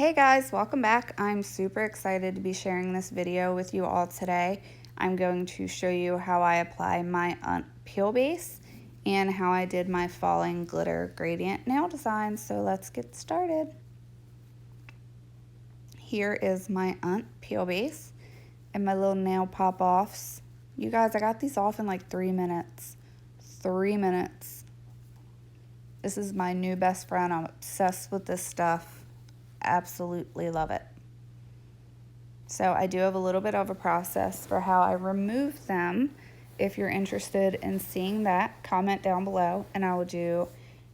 Hey guys, welcome back. I'm super excited to be sharing this video with you all today. I'm going to show you how I apply my peel base and how I did my falling glitter gradient nail design. So let's get started. Here is my peel base and my little nail pop-offs. You guys, I got these off in like 3 minutes. 3 minutes. This is my new best friend. I'm obsessed with this stuff. Absolutely love it. So I do have a little bit of a process for how I remove them. If you're interested in seeing that, comment down below and I will do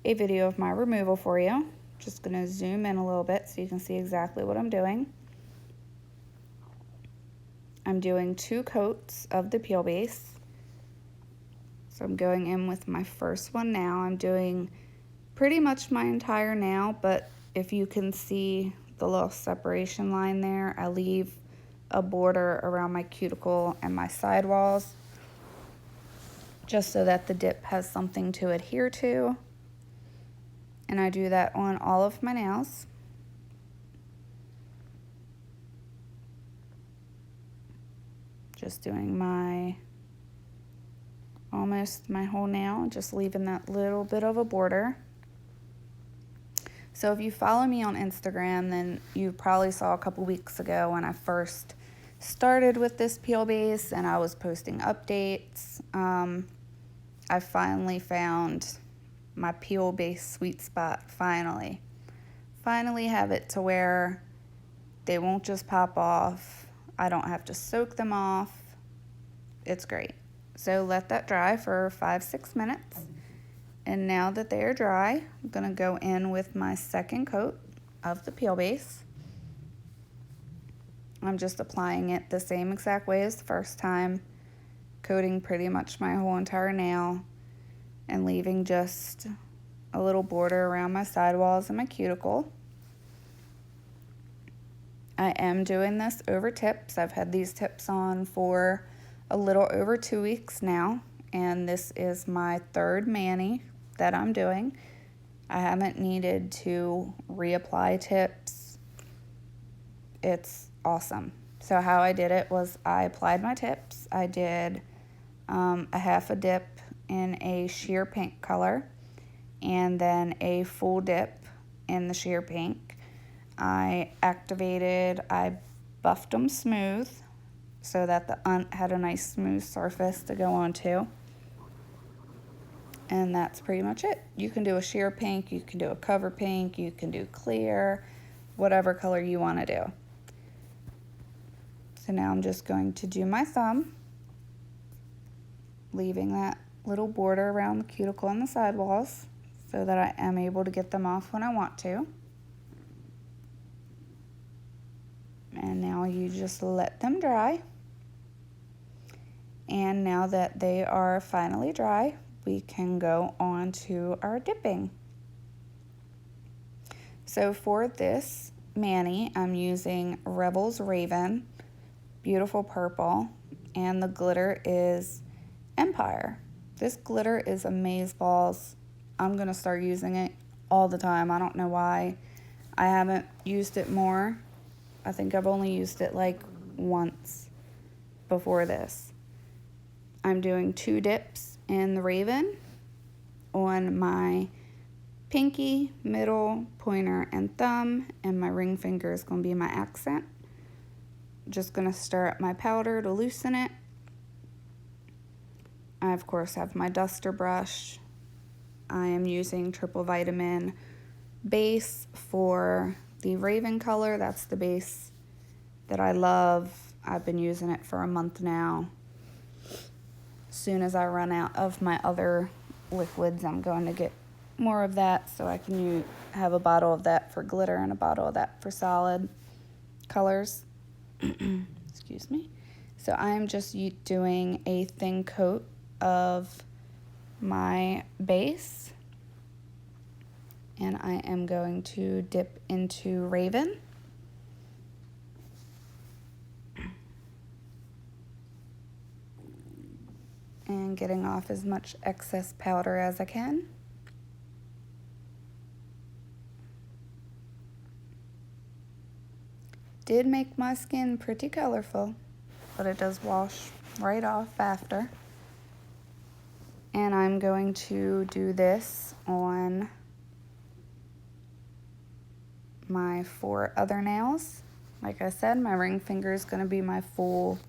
a video of my removal for you. Just gonna zoom in a little bit so you can see exactly what I'm doing. I'm doing 2 coats of the peel base. So I'm going in with my first one now. I'm doing pretty much my entire nail, but if you can see the little separation line there, I leave a border around my cuticle and my sidewalls just so that the dip has something to adhere to. And I do that on all of my nails. Just doing almost my whole nail, just leaving that little bit of a border. So if you follow me on Instagram, then you probably saw a couple weeks ago when I first started with this peel base and I was posting updates. I finally found my peel base sweet spot, finally. Finally have it to where they won't just pop off. I don't have to soak them off. It's great. So let that dry for 5-6 minutes. And now that they are dry, I'm gonna go in with my second coat of the peel base. I'm just applying it the same exact way as the first time, coating pretty much my whole entire nail and leaving just a little border around my sidewalls and my cuticle. I am doing this over tips. I've had these tips on for a little over 2 weeks now, and this is my third mani that I'm doing. I haven't needed to reapply tips. It's awesome. So how I did it was I applied my tips. I did a half a dip in a sheer pink color and then a full dip in the sheer pink. I buffed them smooth so that the had a nice smooth surface to go onto. And that's pretty much it. You can do a sheer pink, you can do a cover pink, you can do clear, whatever color you want to do. So now I'm just going to do my thumb, leaving that little border around the cuticle and the sidewalls so that I am able to get them off when I want to. And now you just let them dry. And now that they are finally dry, we can go on to our dipping. So for this mani, I'm using Revel's Raven, beautiful purple, and the glitter is Empire. This glitter is amazeballs. I'm gonna start using it all the time. I don't know why I haven't used it more. I think I've only used it like once before this. I'm doing 2 dips in the Raven on my pinky, middle, pointer, and thumb, and my ring finger is going to be my accent. Just going to stir up my powder to loosen it. I, of course, have my duster brush. I am using triple vitamin base for the Raven color. That's the base that I love. I've been using it for a month now. As soon as I run out of my other liquids, I'm going to get more of that so I can have a bottle of that for glitter and a bottle of that for solid colors. Excuse me. So I'm just doing a thin coat of my base, and I am going to dip into Raven. And getting off as much excess powder as I can. did make my skin pretty colorful, but it does wash right off after. And I'm going to do this on my 4 other nails. Like I said, my ring finger is going to be my full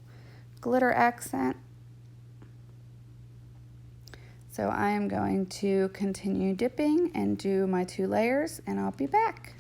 glitter accent. So I am going to continue dipping and do my 2 layers, and I'll be back.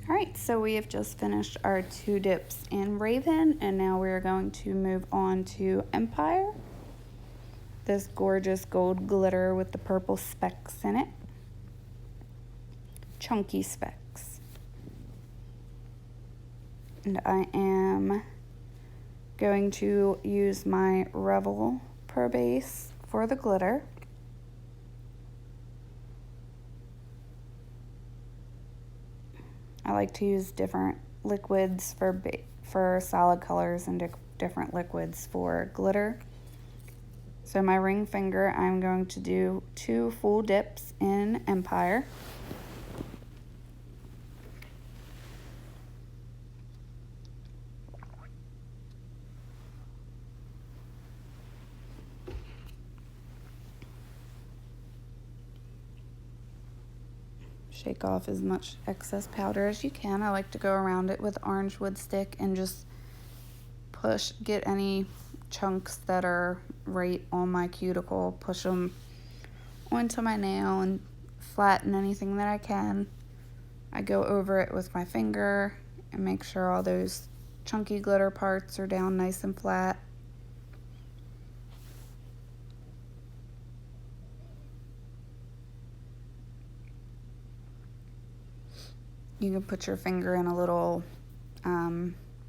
All right, so we have just finished our 2 dips in Raven, and now we're going to move on to Empire. This gorgeous gold glitter with the purple specks in it. Chunky specks. And I am going to use my Revel Pro Base for the glitter. I like to use different liquids for solid colors and different liquids for glitter. So my ring finger, I'm going to do 2 full dips in Empire. Shake off as much excess powder as you can. I like to go around it with orange wood stick and just get any chunks that are right on my cuticle, push them onto my nail and flatten anything that I can. I go over it with my finger and make sure all those chunky glitter parts are down nice and flat. You can put your finger in a little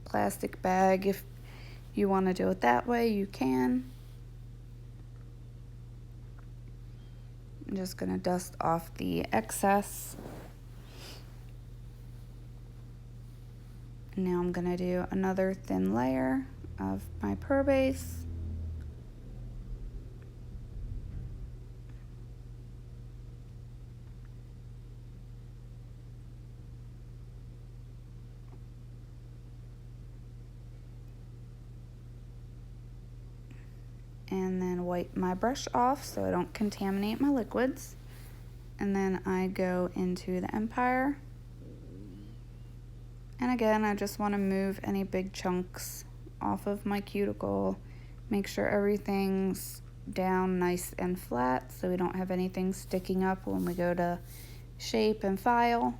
plastic bag if you want to do it that way, you can. I'm just going to dust off the excess. Now I'm going to do another thin layer of my Pro Base. And then wipe my brush off so I don't contaminate my liquids. And then I go into the Empire. And again, I just want to move any big chunks off of my cuticle. Make sure everything's down nice and flat so we don't have anything sticking up when we go to shape and file.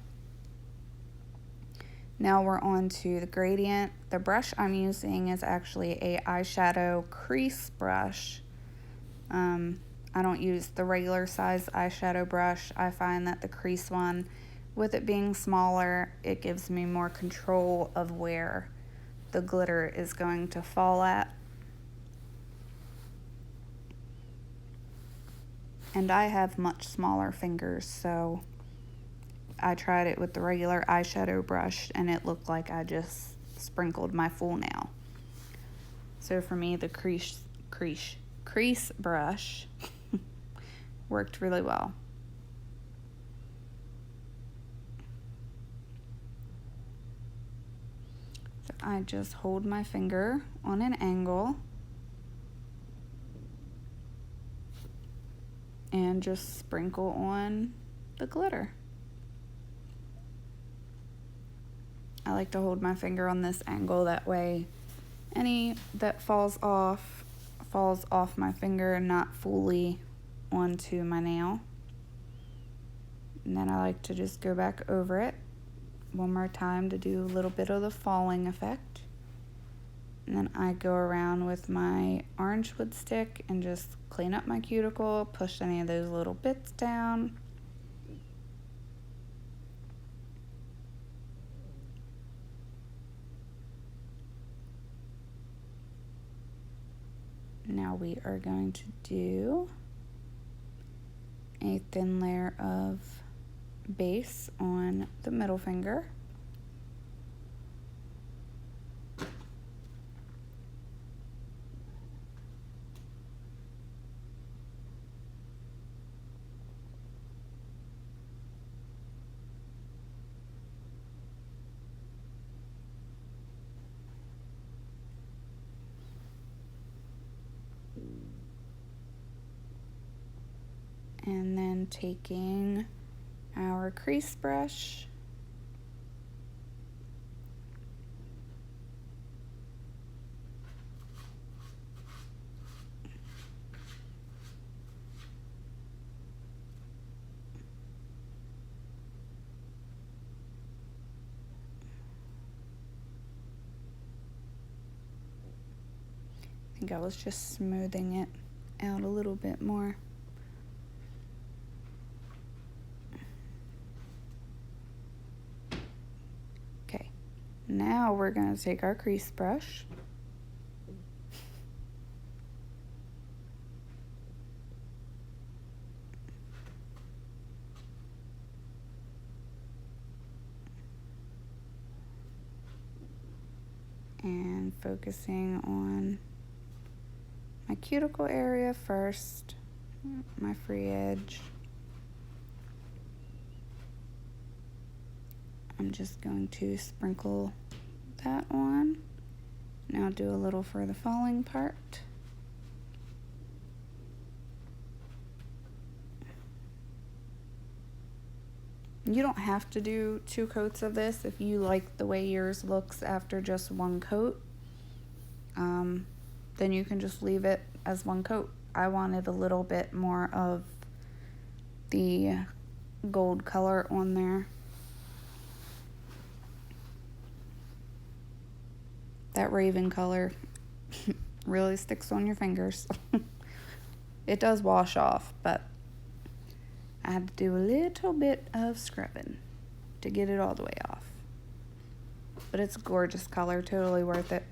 Now we're on to the gradient. The brush I'm using is actually a eyeshadow crease brush. I don't use the regular size eyeshadow brush. I find that the crease one, with it being smaller, it gives me more control of where the glitter is going to fall at. And I have much smaller fingers, so I tried it with the regular eyeshadow brush and it looked like I just sprinkled my full nail. So for me, the crease brush worked really well. So I just hold my finger on an angle and just sprinkle on the glitter. I like to hold my finger on this angle, that way any that falls off my finger and not fully onto my nail. And then I like to just go back over it one more time to do a little bit of the falling effect. And then I go around with my orange wood stick and just clean up my cuticle, push any of those little bits down. Now we are going to do a thin layer of base on the middle finger. And then taking our crease brush I think I was just smoothing it out a little bit more. Now we're going to take our crease brush and focusing on my cuticle area first, my free edge. I'm just going to sprinkle that on. Now do a little for the falling part. You don't have to do 2 coats of this if you like the way yours looks after just 1 coat. Then you can just leave it as 1 coat. I wanted a little bit more of the gold color on there. That raven color really sticks on your fingers. It does wash off, but I had to do a little bit of scrubbing to get it all the way off. But it's a gorgeous color, totally worth it.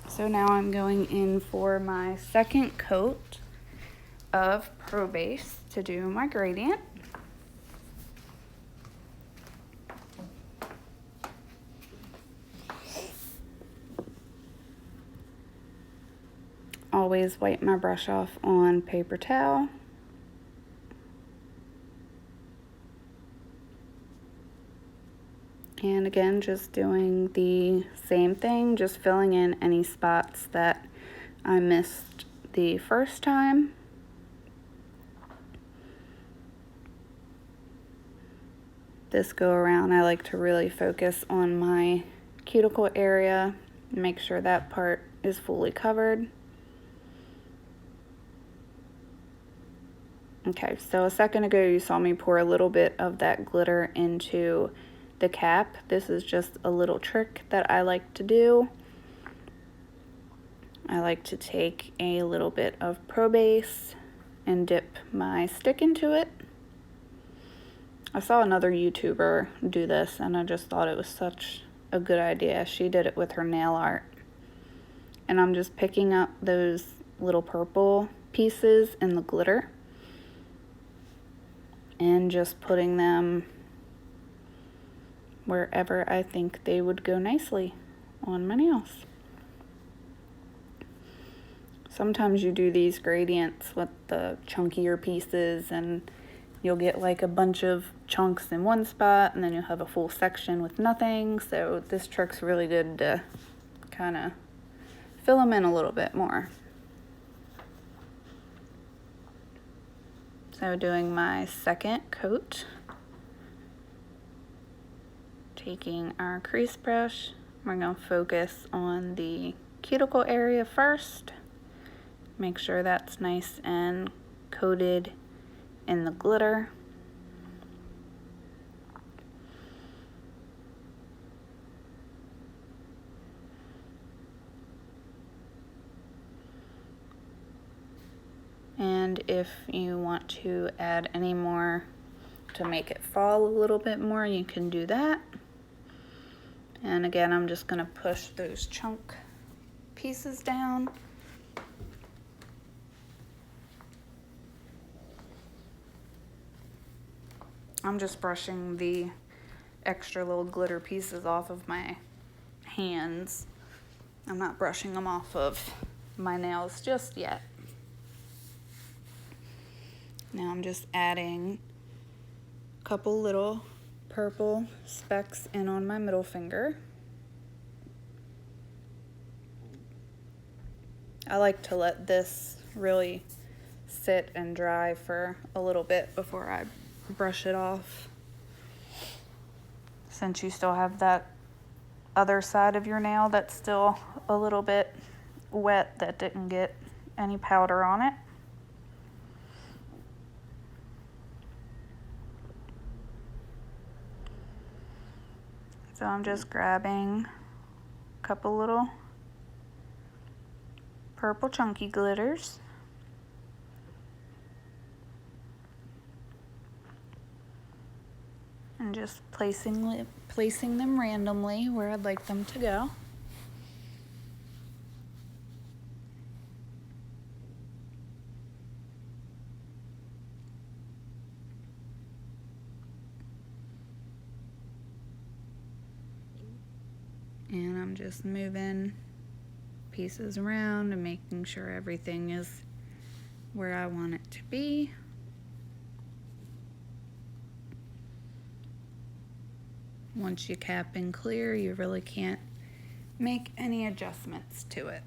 So now I'm going in for my second coat of Pro Base to do my gradient. Always wipe my brush off on paper towel. And again, just doing the same thing, just filling in any spots that I missed the first time. This go around, I like to really focus on my cuticle area, make sure that part is fully covered. Okay, so a second ago you saw me pour a little bit of that glitter into the cap. This is just a little trick that I like to do. I like to take a little bit of Pro Base and dip my stick into it. I saw another YouTuber do this and I just thought it was such a good idea. She did it with her nail art. And I'm just picking up those little purple pieces in the glitter and just putting them wherever I think they would go nicely on my nails. Sometimes you do these gradients with the chunkier pieces and you'll get like a bunch of chunks in one spot and then you'll have a full section with nothing. So this trick's really good to kind of fill them in a little bit more. So doing my second coat. Taking our crease brush, we're going to focus on the cuticle area first. Make sure that's nice and coated in the glitter. And if you want to add any more to make it fall a little bit more, you can do that. And again, I'm just going to push those chunk pieces down. I'm just brushing the extra little glitter pieces off of my hands. I'm not brushing them off of my nails just yet. Now I'm just adding a couple little purple specks in on my middle finger. I like to let this really sit and dry for a little bit before I brush it off, since you still have that other side of your nail that's still a little bit wet that didn't get any powder on it. So I'm just grabbing a couple little purple chunky glitters. And just placing them randomly where I'd like them to go. And I'm just moving pieces around and making sure everything is where I want it to be. Once you cap and clear, you really can't make any adjustments to it.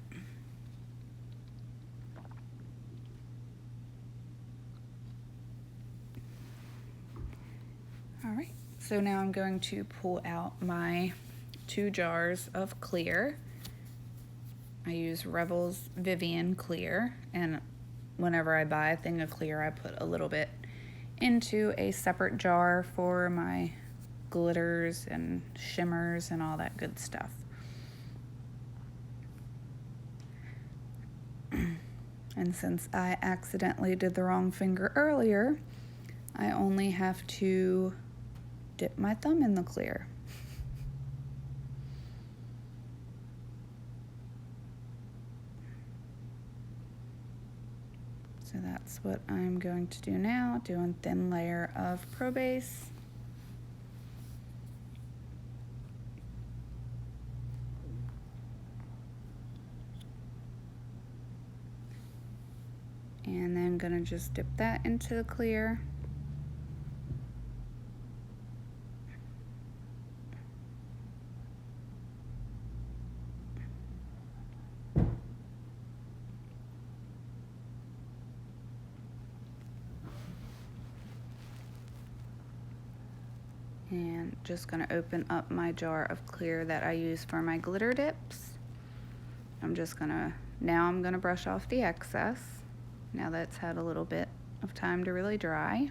All right, so now I'm going to pull out my 2 jars of clear. I use Revel's Vivien clear, and whenever I buy a thing of clear, I put a little bit into a separate jar for my glitters and shimmers and all that good stuff. And since I accidentally did the wrong finger earlier, I only have to dip my thumb in the clear. So that's what I'm going to do now, doing thin layer of Pro Base. And then gonna just dip that into the clear. And just gonna open up my jar of clear that I use for my glitter dips. Now I'm gonna brush off the excess, now that it's had a little bit of time to really dry.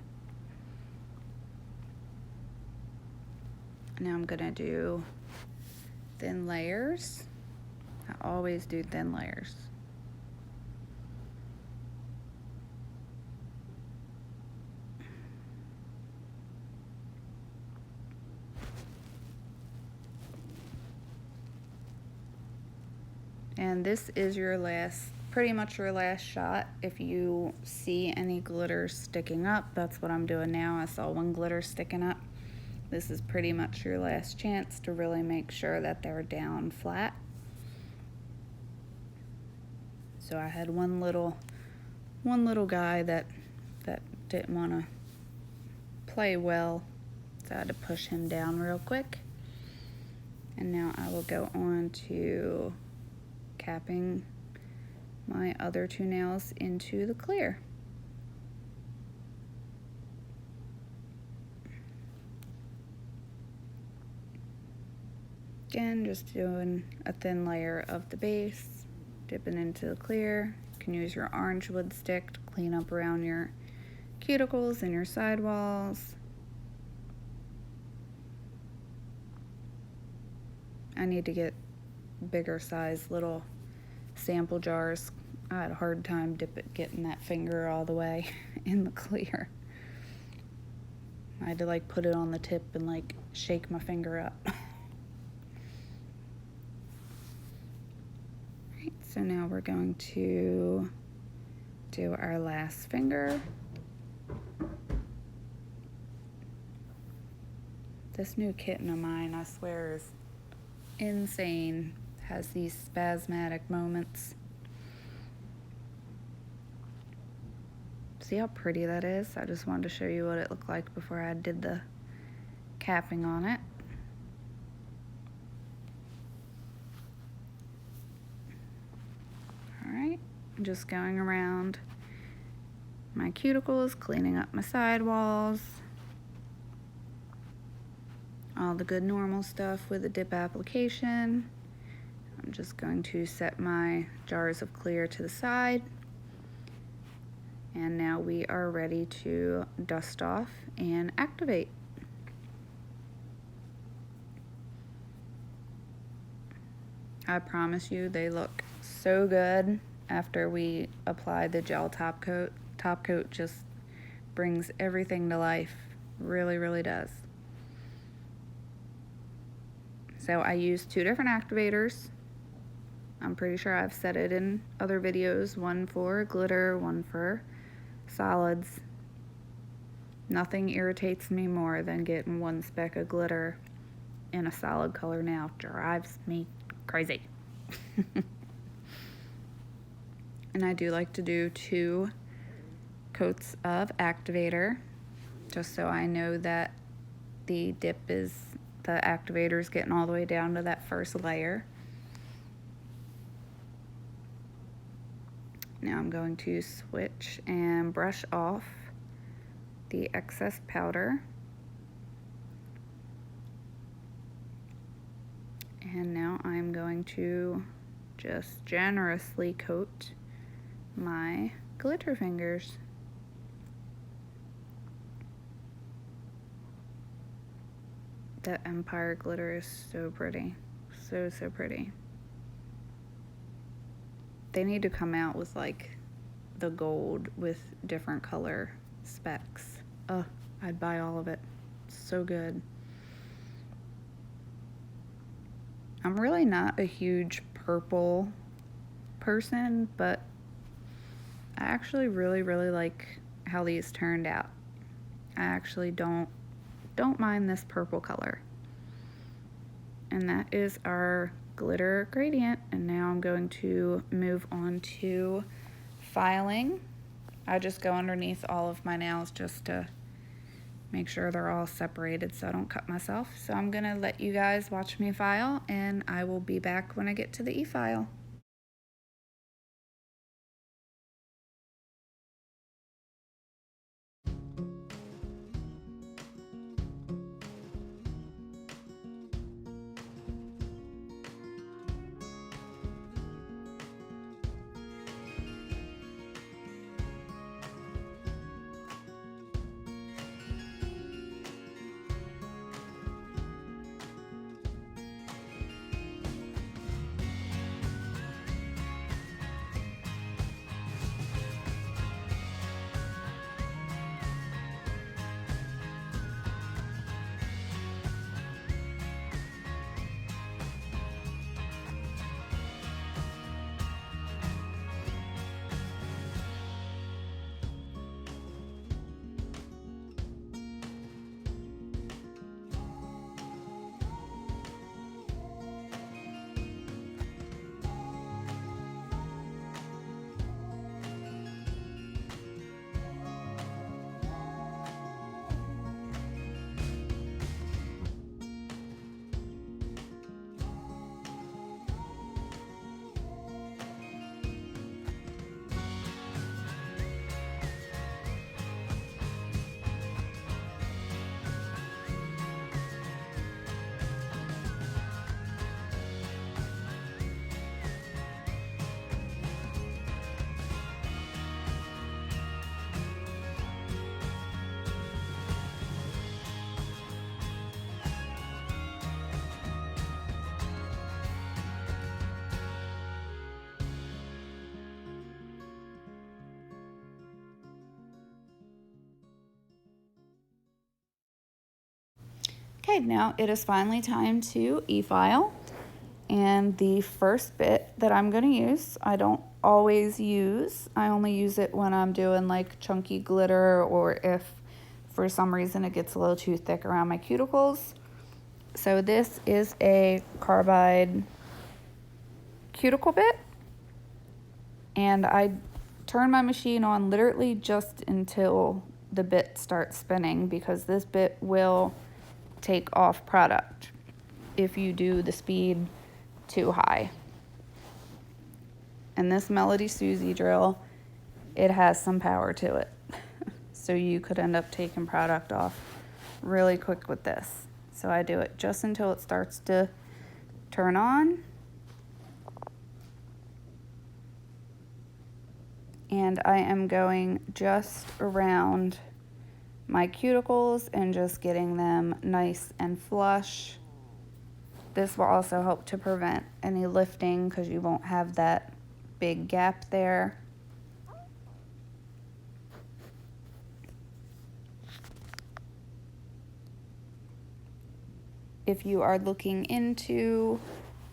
Now I'm gonna do thin layers. I always do thin layers. And this is your pretty much your last shot. If you see any glitter sticking up, that's what I'm doing now. I saw one glitter sticking up. This is pretty much your last chance to really make sure that they're down flat. So I had one little guy that didn't want to play well, so I had to push him down real quick. And now I will go on to capping my other 2 nails into the clear. Again, just doing a thin layer of the base, dipping into the clear. You can use your orange wood stick to clean up around your cuticles and your sidewalls. I need to get bigger size little sample jars. I had a hard time getting that finger all the way in the clear. I had to like put it on the tip and like shake my finger up. Right, so now we're going to do our last finger. This new kitten of mine, I swear, is insane. Has these spasmodic moments. See how pretty that is? I just wanted to show you what it looked like before I did the capping on it. Alright, just going around my cuticles, cleaning up my sidewalls. All the good normal stuff with a dip application. I'm just going to set my jars of clear to the side. And now we are ready to dust off and activate. I promise you they look so good after we apply the gel top coat. Top coat just brings everything to life. Really, really does. So I used 2 different activators. I'm pretty sure I've said it in other videos. One for glitter, one for solids. Nothing irritates me more than getting 1 speck of glitter in a solid color now. Drives me crazy. And I do like to do 2 coats of activator, just so I know that the activator is getting all the way down to that first layer. Now I'm going to switch and brush off the excess powder. And now I'm going to just generously coat my glitter fingers. That Empire glitter is so pretty. So, so pretty. They need to come out with like the gold with different color specks. I'd buy all of it. So good. I'm really not a huge purple person, but I actually really like how these turned out. I actually don't mind this purple color. And that is our glitter gradient. And now I'm going to move on to filing. I just go underneath all of my nails just to make sure they're all separated so I don't cut myself. So I'm gonna let you guys watch me file, and I will be back when I get to the e-file. Okay, now it is finally time to e-file. And the first bit that I'm gonna use, I don't always use. I only use it when I'm doing like chunky glitter, or if for some reason it gets a little too thick around my cuticles. So this is a carbide cuticle bit. And I turn my machine on literally just until the bit starts spinning, because this bit will take off product if you do the speed too high. And this Melodysusie drill, it has some power to it. So you could end up taking product off really quick with this. So I do it just until it starts to turn on. And I am going just around my cuticles and just getting them nice and flush. This will also help to prevent any lifting because you won't have that big gap there. If you are looking into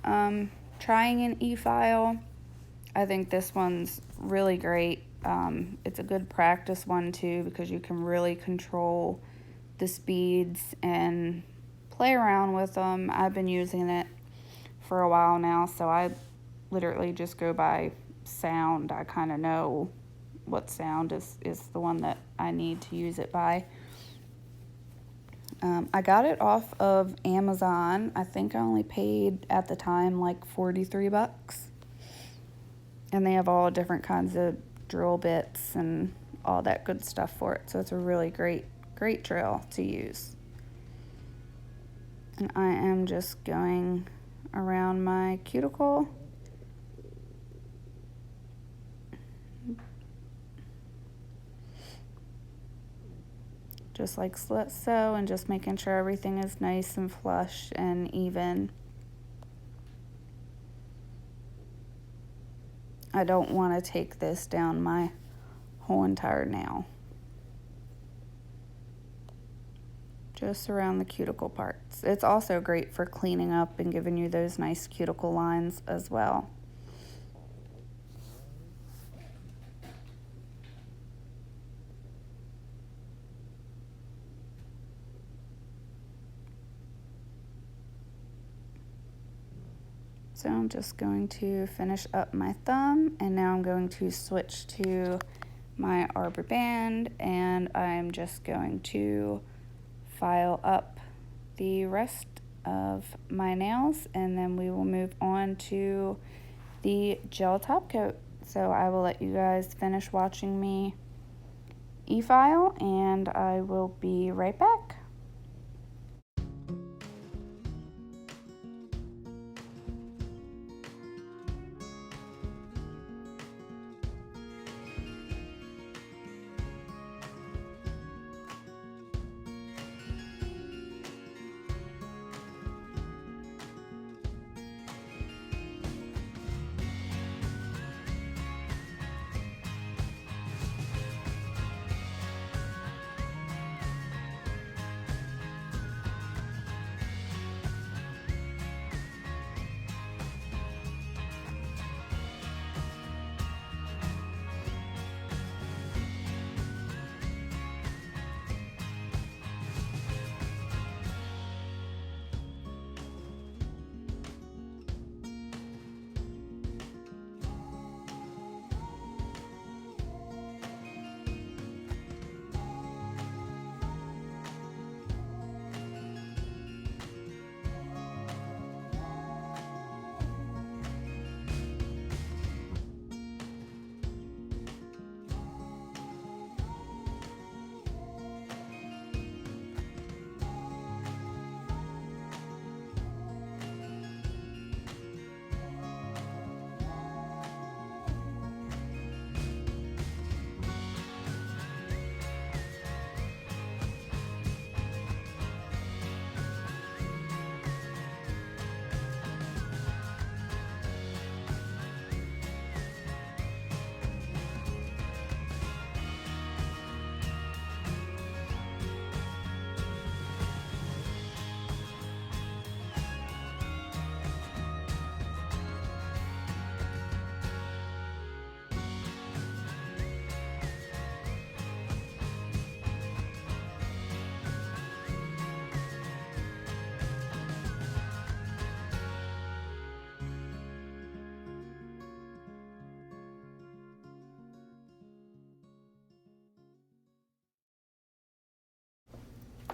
trying an e-file, I think this one's really great. It's a good practice one too, because you can really control the speeds and play around with them. I've been using it for a while now, so I literally just go by sound. I kind of know what sound is the one that I need to use it by. I got it off of Amazon. I think I only paid at the time like 43 bucks. And they have all different kinds of drill bits and all that good stuff for it. So it's a really great drill to use. And I am just going around my cuticle. Just like so, and just making sure everything is nice and flush and even. I don't want to take this down my whole entire nail. Just around the cuticle parts. It's also great for cleaning up and giving you those nice cuticle lines as well. So I'm just going to finish up my thumb, and now I'm going to switch to my arbor band, and I'm just going to file up the rest of my nails, and then we will move on to the gel top coat. So I will let you guys finish watching me e-file, and I will be right back.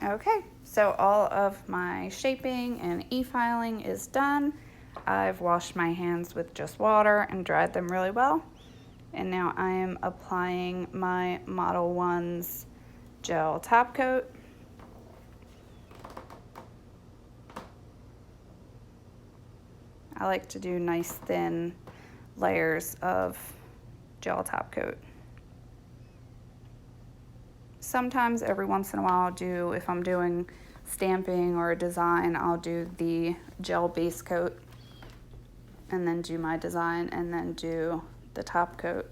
Okay, so all of my shaping and e-filing is done. I've washed my hands with just water and dried them really well. And now I am applying my Modelones gel top coat. I like to do nice thin layers of gel top coat. Sometimes every once in a while I'll do, if I'm doing stamping or a design, I'll do the gel base coat and then do my design and then do the top coat.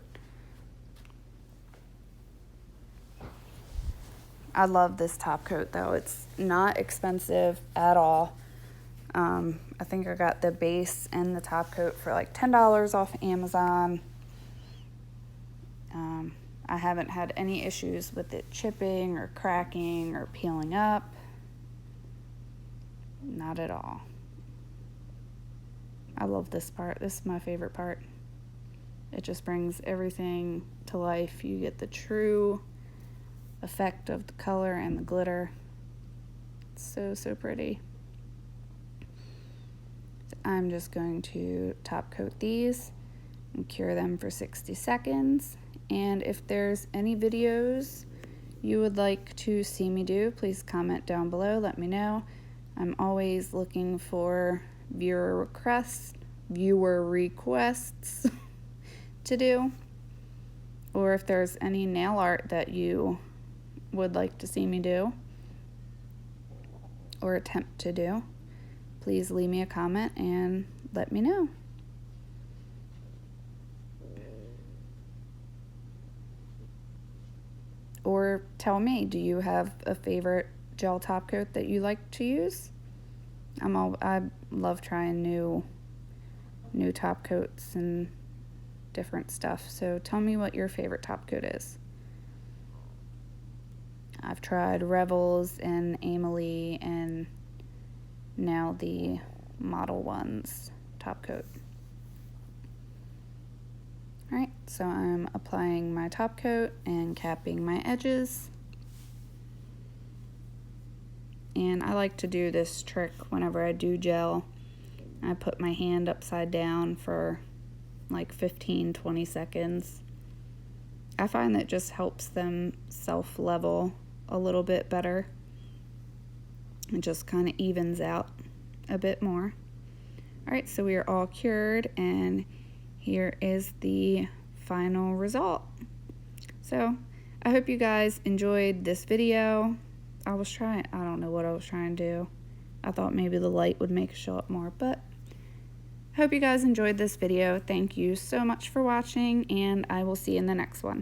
I love this top coat though. It's not expensive at all. I think I got the base and the top coat for like $10 off Amazon. I haven't had any issues with it chipping or cracking or peeling up. Not at all. I love this part. This is my favorite part. It just brings everything to life. You get the true effect of the color and the glitter. It's so, so pretty. So I'm just going to top coat these and cure them for 60 seconds. And if there's any videos you would like to see me do, please comment down below, let me know. I'm always looking for viewer requests to do, or if there's any nail art that you would like to see me do or attempt to do, please leave me a comment and let me know. Or tell me, do you have a favorite gel top coat that you like to use? I love trying new top coats and different stuff, so tell me what your favorite top coat is. I've tried Revels and Amelie and now the Modelones top coat. Alright, so I'm applying my top coat and capping my edges. And I like to do this trick whenever I do gel. I put my hand upside down for like 15-20 seconds. I find that just helps them self-level a little bit better. It just kind of evens out a bit more. Alright, so we are all cured, and here is the final result. So I hope you guys enjoyed this video. I don't know what I was trying to do. I thought maybe the light would make it show up more, but I hope you guys enjoyed this video. Thank you so much for watching, and I will see you in the next one.